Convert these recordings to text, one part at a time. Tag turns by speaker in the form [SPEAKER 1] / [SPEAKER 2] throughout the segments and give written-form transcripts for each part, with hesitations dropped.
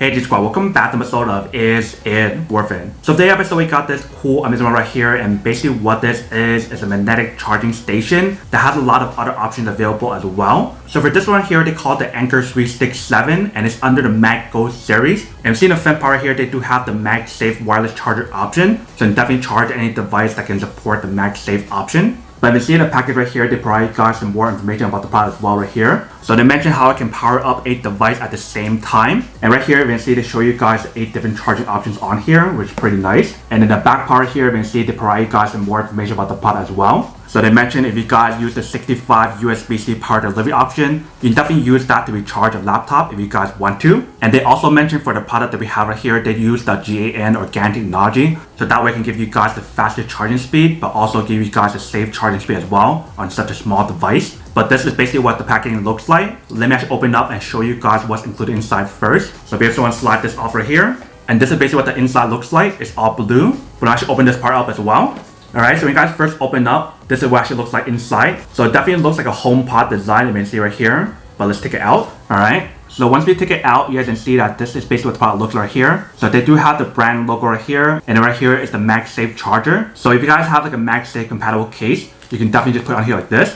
[SPEAKER 1] Hey G Squad, welcome back to the episode of Is It Worth It? So today's episode we got this cool amazing one right here, and basically what this is a magnetic charging station that has a lot of other options available as well. So for this one here, they call it the Anker 367 and it's under the MagGo series. And seeing the front part here, they do have the MagSafe wireless charger option. So you can definitely charge any device that can support the MagSafe option. But if you see the package right here, they provide you guys some more information about the product as well right here. So they mention how it can power up 8 devices at the same time. And right here, you can see they show you guys 8 different charging options on here, which is pretty nice. And in the back part here, you can see they provide you guys some more information about the product as well. So they mentioned if you guys use the 65 USB-C power delivery option, you can definitely use that to recharge a laptop if you guys want to. And they also mentioned for the product that we have right here, they use the GaN organic technology. So that way it can give you guys the fastest charging speed, but also give you guys a safe charging speed as well on such a small device. But this is basically what the packaging looks like. Let me actually open up and show you guys what's included inside first. So basically I want to slide this off right here. And this is basically what the inside looks like. It's all blue. But I actually open this part up as well. Alright, so when you guys first open up, this is what it actually looks like inside. So it definitely looks like a HomePod design, you can see right here. But let's take it out. Alright, so once we take it out, you guys can see that this is basically what the product looks like right here. So they do have the brand logo right here. And then right here is the MagSafe charger. So if you guys have like a MagSafe compatible case, you can definitely just put it on here like this.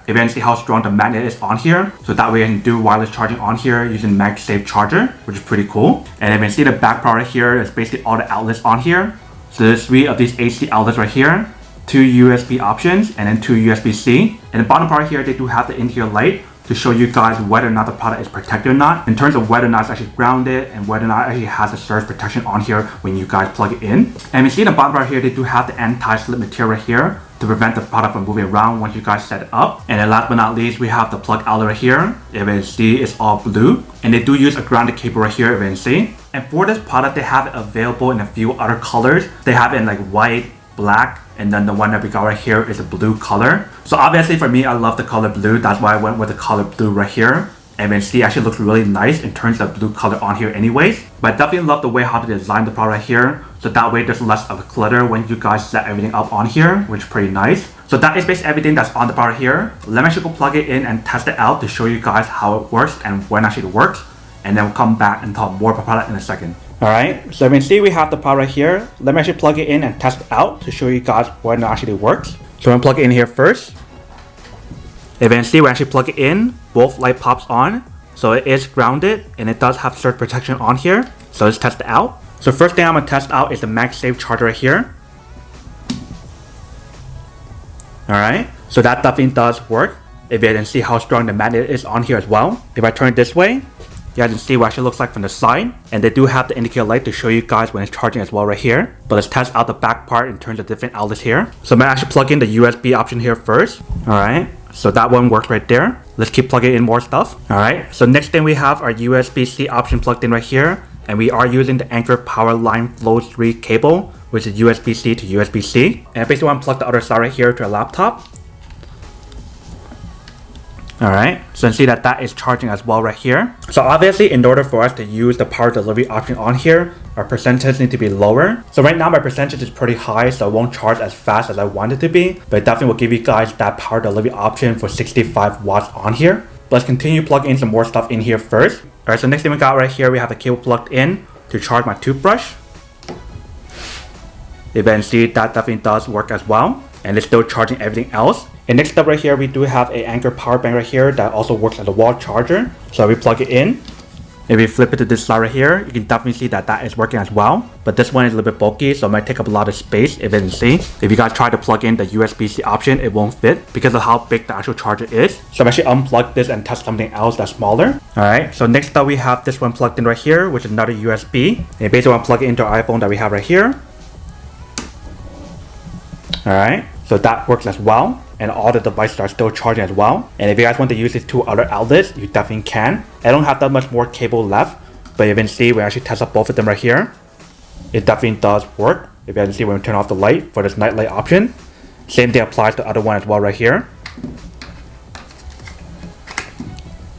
[SPEAKER 1] If you can see how strong the magnet is on here. So that way you can do wireless charging on here using MagSafe charger, which is pretty cool. And if you can see the back part right here, is basically all the outlets on here. So there's 3 of these AC outlets right here, 2 USB options, and then 2 USB-C. And the bottom part here, they do have the interior light to show you guys whether or not the product is protected or not, in terms of whether or not it's actually grounded and whether or not it actually has a surge protection on here when you guys plug it in. And you see the bottom part here, they do have the anti-slip material right here to prevent the product from moving around once you guys set it up. And then last but not least, we have the plug outlet right here. If you can see, it's all blue. And they do use a grounded cable right here, if you can see. And for this product, they have it available in a few other colors. They have it in like white, black, and then the one that we got right here is a blue color. So obviously for me, I love the color blue. That's why I went with the color blue right here. And you can see, actually looks really nice in terms of blue color on here anyways. But I definitely love the way how they designed the product right here. So that way there's less of a clutter when you guys set everything up on here, which is pretty nice. So that is basically everything that's on the product here. Let me actually go plug it in and test it out to show you guys how it works and when actually it works. And then we'll come back and talk more about the product in a second. Alright, so you can see we have the product right here. Let me actually plug it in and test it out to show you guys when it actually works. So I'm going to plug it in here first. If you can see, we actually plug it in, both light pops on. So it is grounded and it does have surge protection on here. So let's test it out. So first thing I'm going to test out is the MagSafe charger right here. Alright, so that definitely does work. If you can see how strong the magnet is on here as well. If I turn it this way, you guys can see what it actually looks like from the side. And they do have the indicator light to show you guys when it's charging as well right here. But let's test out the back part in terms of different outlets here. So I'm going to actually plug in the USB option here first. Alright, so that one works right there. Let's keep plugging in more stuff. Alright, so next thing we have our USB-C option plugged in right here. And we are using the Anker Power Line Flow 3 cable, which is USB-C to USB-C. And I basically want to plug the other side right here to a laptop. Alright, so you can see that that is charging as well right here. So obviously in order for us to use the power delivery option on here, our percentage needs to be lower. So right now my percentage is pretty high, so it won't charge as fast as I want it to be. But it definitely will give you guys that power delivery option for 65 watts on here. But let's continue plugging in some more stuff in here first. Alright, so next thing we got right here, we have the cable plugged in to charge my toothbrush. You can see that definitely does work as well. And it's still charging everything else. And next up right here, we do have a Anker power bank right here that also works as a wall charger. So we plug it in. If we flip it to this side right here, you can definitely see that that is working as well. But this one is a little bit bulky, so it might take up a lot of space if you can see. If you guys try to plug in the USB-C option, it won't fit because of how big the actual charger is. So I'm actually unplug this and test something else that's smaller. Alright, so next up we have this one plugged in right here, which is another USB. And basically want to plug it into our iPhone that we have right here. Alright, so that works as well. And all the devices are still charging as well. And if you guys want to use these 2 other outlets, you definitely can. I don't have that much more cable left, but you can see we actually test up both of them right here. It definitely does work. If you guys can see when we turn off the light for this night light option. Same thing applies to the other one as well right here.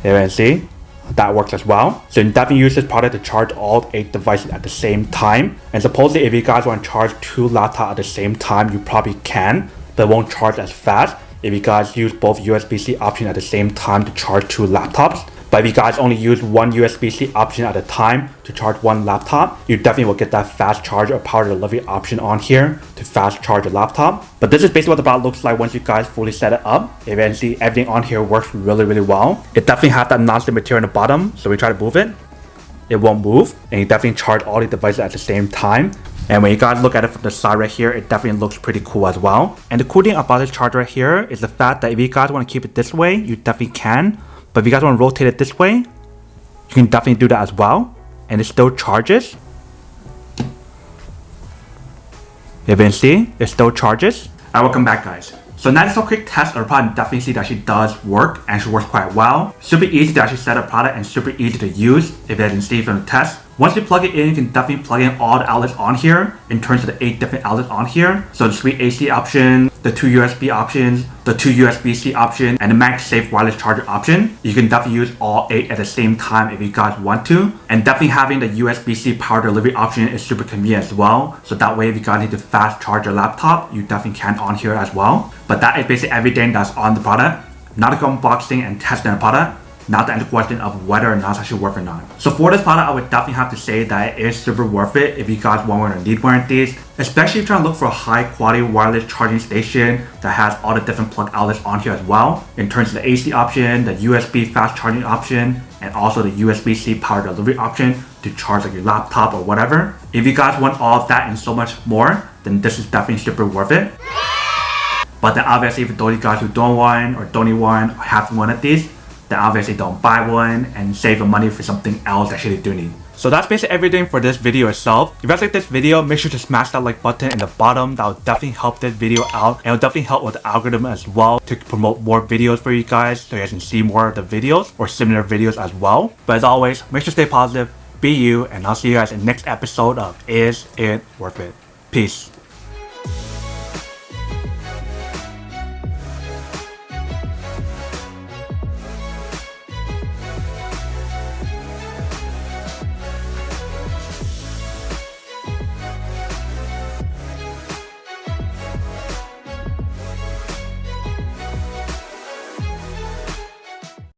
[SPEAKER 1] You can see that works as well. So you can definitely use this product to charge all 8 devices at the same time. And supposedly if you guys want to charge 2 laptops at the same time, you probably can. But it won't charge as fast if you guys use both USB-C options at the same time to charge 2 laptops. But if you guys only use one USB-C option at a time to charge one laptop, you definitely will get that fast charge or power delivery option on here to fast charge your laptop. But this is basically what the product looks like once you guys fully set it up. You can see everything on here works really well. It definitely has that non-stick material in the bottom, so we try to move it. It won't move, and you definitely charge all the devices at the same time. And when you guys look at it from the side right here, it definitely looks pretty cool as well. And the cool thing about this charger right here is the fact that if you guys want to keep it this way, you definitely can. But if you guys want to rotate it this way, you can definitely do that as well. And it still charges. You can see, it still charges. Alright, welcome back guys. So now this a quick test of the product, definitely see that she does work and she works quite well. Super easy to actually set up product and super easy to use if you didn't see from the test. Once you plug it in, you can definitely plug in all the outlets on here in terms of the 8 different outlets on here. So the sweet AC option, the 2 USB options, the 2 USB-C option, and the MagSafe wireless charger option. You can definitely use all 8 at the same time if you guys want to. And definitely having the USB-C power delivery option is super convenient as well. So that way if you guys need to fast charge your laptop, you definitely can on here as well. But that is basically everything that's on the product. Not a unboxing and testing the product. Not to answer the question of whether or not it's actually worth or not. So for this product, I would definitely have to say that it is super worth it if you guys want one or need one of these. Especially if you're trying to look for a high quality wireless charging station that has all the different plug outlets on here as well. In terms of the AC option, the USB fast charging option, and also the USB-C power delivery option to charge like your laptop or whatever. If you guys want all of that and so much more, then this is definitely super worth it. But then obviously for those guys who don't want or don't need one or have one of these, then obviously don't buy one and save the money for something else that you do need. So that's basically everything for this video itself. If you guys like this video, make sure to smash that like button in the bottom. That will definitely help this video out, and it will definitely help with the algorithm as well to promote more videos for you guys so you guys can see more of the videos or similar videos as well. But as always, make sure to stay positive, be you, and I'll see you guys in the next episode of Is It Worth It? Peace.